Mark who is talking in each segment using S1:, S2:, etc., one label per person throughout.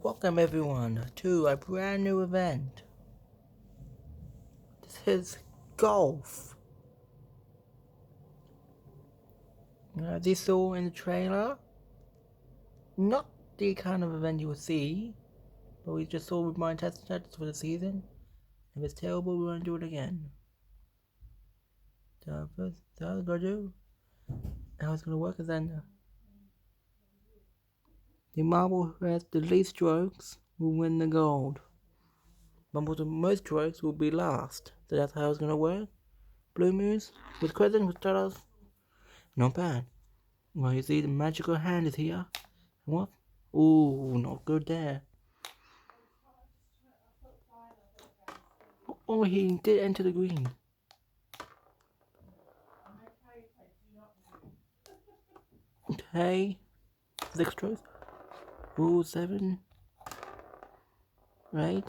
S1: Welcome everyone to a brand new event. This is golf. As you saw in the trailer, not the kind of event you will see, but we just saw with my test stats for the season. If it's terrible, we're gonna do it again. So first, so I was gonna do, how it's gonna work is then the marble who has the least strokes will win the gold. But with the most strokes will be last. So that's how it's gonna work. Blue moves with crescent with stars. Not bad. Well, you see the magical hand is here. What? Ooh, not good there. Oh, he did enter the green. Okay. 6 strokes. Ooh, 7. Right.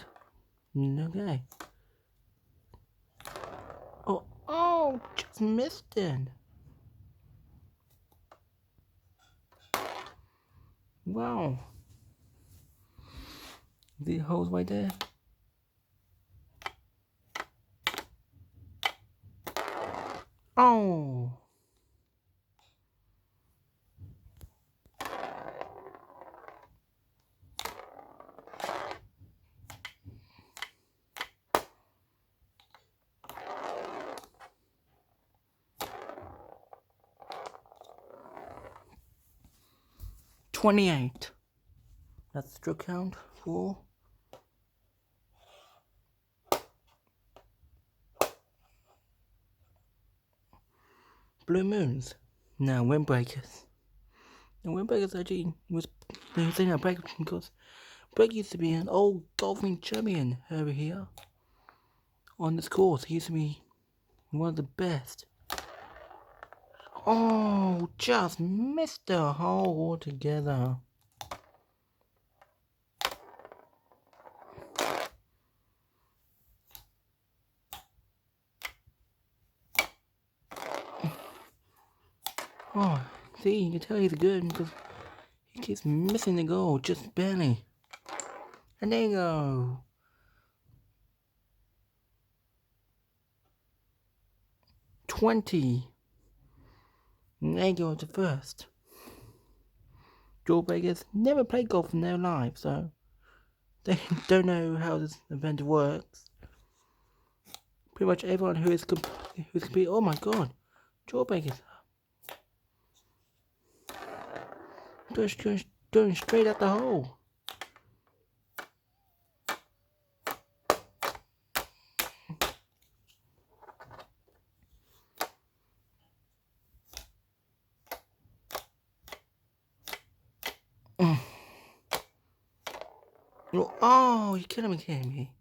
S1: Okay. Oh, just missed it. Wow. The holes right there. Oh. $28. That's the stroke count for Blue Moons. Now Windbreakers. The Windbreakers actually was saying that break because Break used to be an old golfing champion over here on this course. He used to be one of the best. Oh, just missed the hole altogether. Oh, see, you can tell he's good because he keeps missing the goal, just barely. And there you go. 20. And there you go to first. Jawbreakers never played golf in their life, so they don't know how this event works. Pretty much everyone who's competing. Oh my god, Jawbreakers. Going straight at the hole. Oh, you couldn't be kidding me.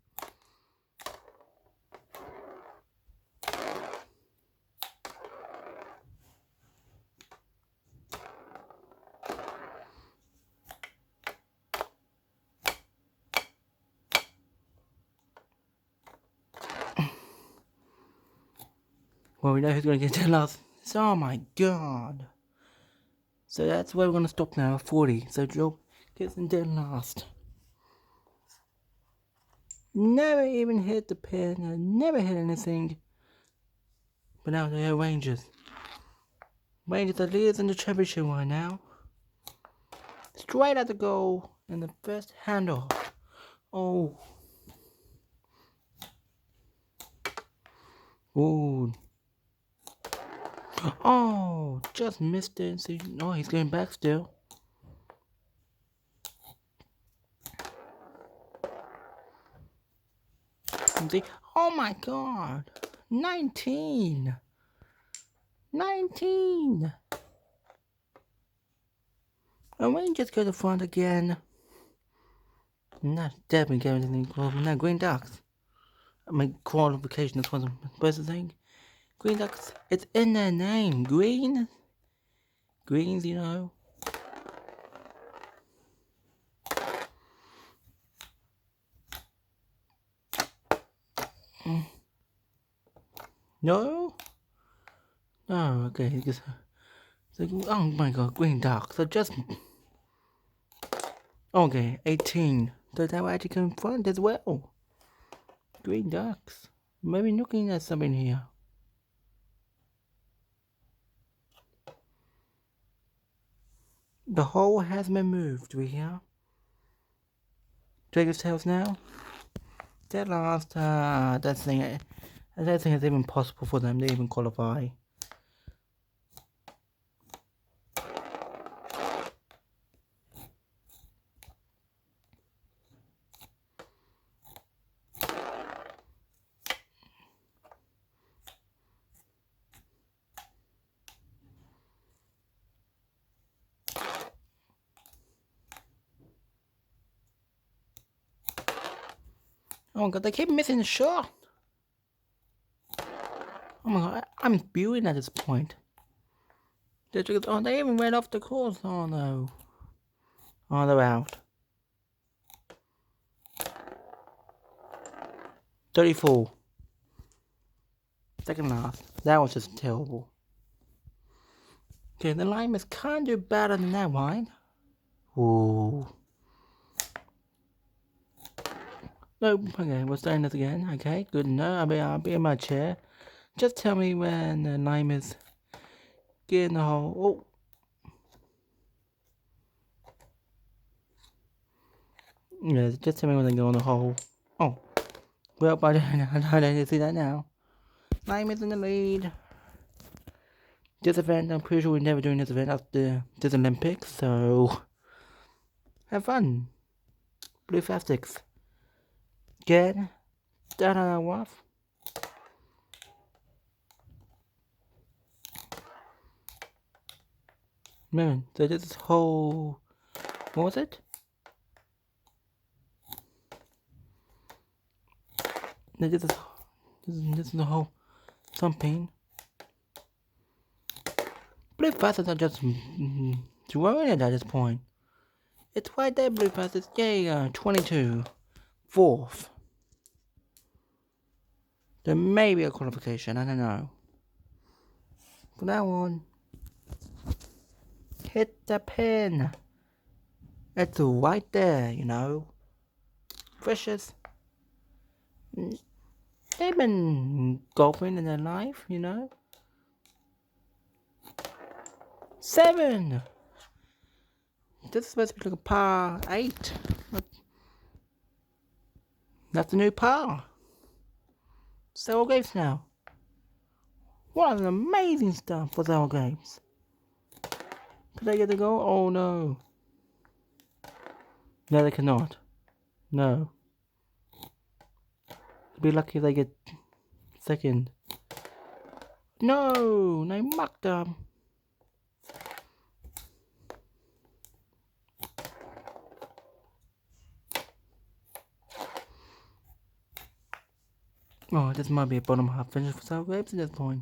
S1: Well, we know who's going to get to last. Oh my god. So that's where we're going to stop now, 40. So Joe gets in dead last. Never even hit the pin, never hit anything. But now they are Rangers. Rangers are leaders in the championship right now. Straight at the goal in the first handoff. Oh. Ooh. Oh, just missed it. See, no, he's going back still. See, oh my god. 19. 19. And we just go to front again. Not definitely getting anything. Now, Green Ducks. I mean, qualification, that's what I'm supposed to think. Green Ducks, it's in their name. Green? Greens, you know. No? Oh, okay. So, oh my god, Green Ducks. So just. Okay, 18. So that will actually confront as well. Green ducks. Maybe looking at something here. The hole has been moved, we hear. Dragon's tails now. That last, I don't think it's even possible for them to even qualify. Oh god, they keep missing the shot. Oh my god, I'm spewing at this point. Oh, they even ran off the course. Oh no. Oh, they're out. 34. Second last. That was just terrible. Okay, the lime is kind of better than that one. Ooh. Nope. Okay, we're starting this again. Okay, good enough. I'll be in my chair. Just tell me when the lime is getting the hole. Oh. Yeah, just tell me when they go in the hole. Oh. Well, I don't see that now. Lime is in the lead. This event, I'm pretty sure we're never doing this event after this Olympics, so have fun. Blue Fastics. Get that off. Man, so this whole, what was it? This is the whole something. Blue Fastics are just throwing it at this point. It's right there, Blue Fastics. Yay, 22. Fourth. There may be a qualification, I don't know. For that one, hit the pin. It's right there, you know. Precious. They've been golfing in their life, you know. 7. This is supposed to be like a par 8. That's the new par. Several games now. What an amazing stuff for several games. Could they get the goal? Oh no. No, they cannot. No. Be lucky if they get second. No, they mucked up. Oh, this might be a bottom half finish for South Grapes at this point.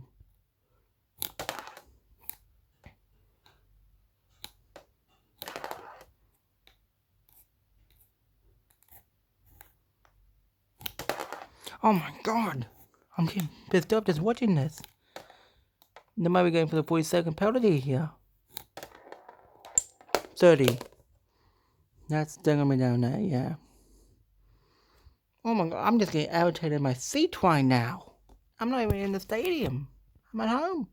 S1: Oh my god! I'm getting pissed off just watching this. They might be going for the 40-second penalty here. 30. That's still gonna be down there, yeah. Oh my god, I'm just getting irritated in my seat right now. I'm not even in the stadium. I'm at home.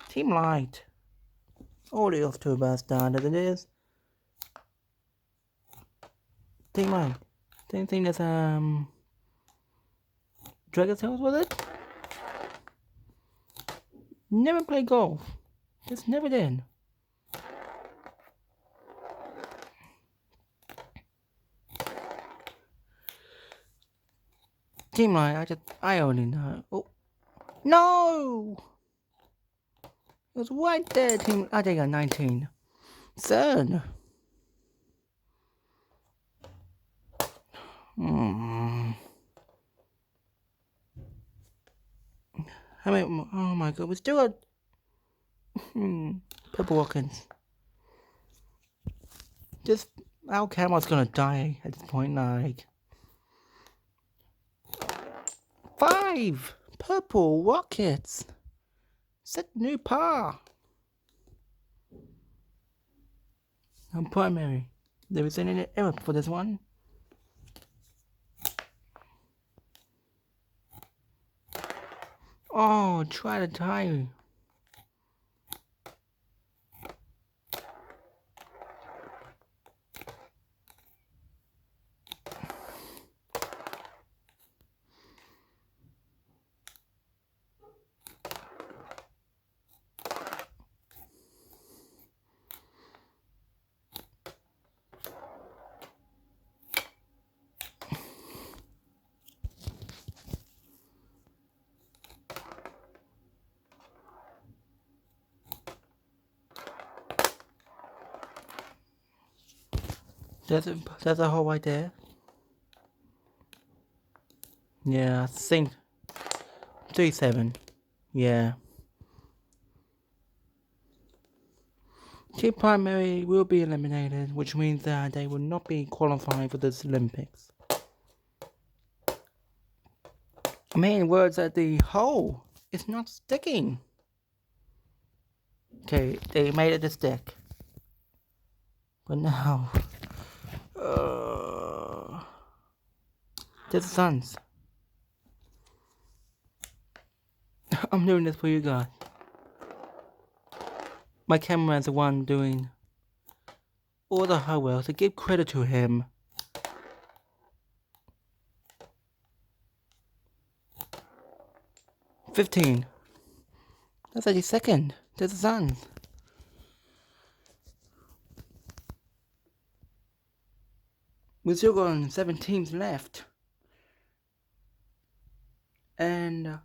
S1: Team Light. Already off to a bad start as it is. Team Light. Same thing as Dragon's House, was it? Never played golf. Just never did. Team Light, I only know. Oh. No! It was right there, Team. I think I got 19. Third. How many? Oh my god, we still got. Purple Watkins. Just our camera's gonna die at this point. Like 5 purple rockets. Set new par. I'm primary. There isn't any error for this one. Oh, try to tie. There's a hole right there. Yeah, I think 3-7. Yeah. Team primary will be eliminated, which means that they will not be qualifying for this Olympics. Main words at the hole. It's not sticking. Okay, they made it to stick. But now, the Suns. I'm doing this for you guys. My camera is the one doing all the hard work, so give credit to him. $15. That's actually second. There's the Suns. We've still got 7 teams left. And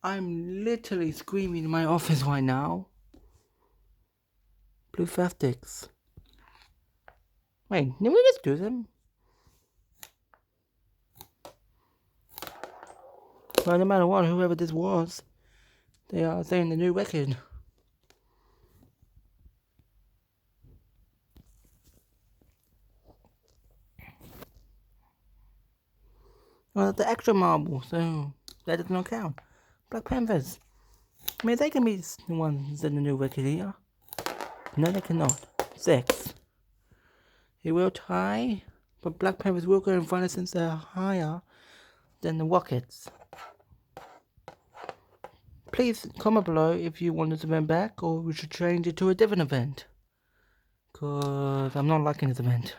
S1: I'm literally screaming in my office right now. Blue Fastics. Wait, did we just do them? Well, no matter what, whoever this was, they are setting the new record. Well, the extra marble, so that does not count. Black Panthers. I mean, they can be the ones in the new record here. No, they cannot. 6. It will tie, but Black Panthers will go in front since they're higher than the Rockets. Please comment below if you want this event back or we should change it to a different event. Cause I'm not liking this event.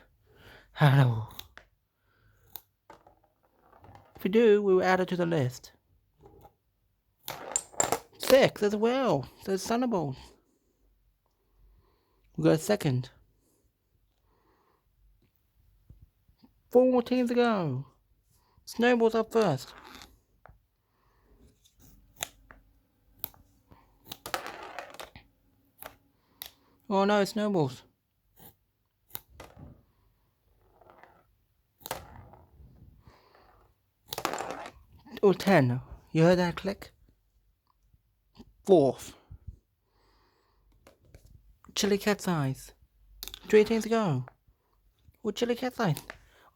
S1: Hello. If we do, we will add it to the list. 6 as well. So it's Thunderbolts. We got a second. 4 more teams to go. Snowballs up first. Oh no, it's Snowballs. Oh, 10. You heard that click? 4th. Chili Cat's Eyes. 3 teams to go. Oh, Chili Cat's Eyes.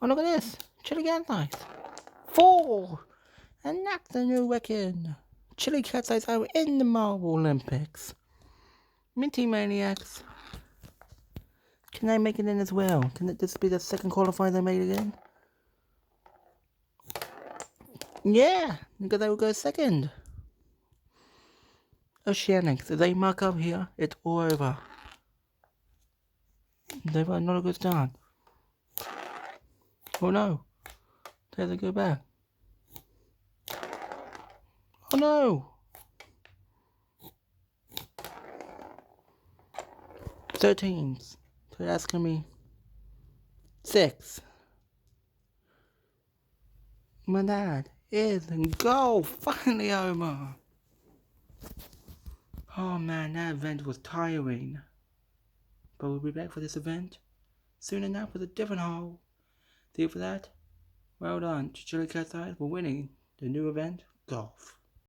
S1: Oh, look at this. Chili Cat's Eyes. 4. And that's the new record. Chili Cat's Eyes are in the Marble Olympics. Minty Maniacs. Can they make it in as well? Can this be the second qualifier they made it in? Yeah, because they will go second. Oceanics, if they mark up here, it's all over. They've got not a good start. Oh no. They have to go back. Oh no. 13. So that's gonna be 6. My dad is goal finally over. Oh man, that event was tiring. But we'll be back for this event soon enough with a different hole. See you for that. Well done to Chili Cat's Eyes for winning the new event, golf.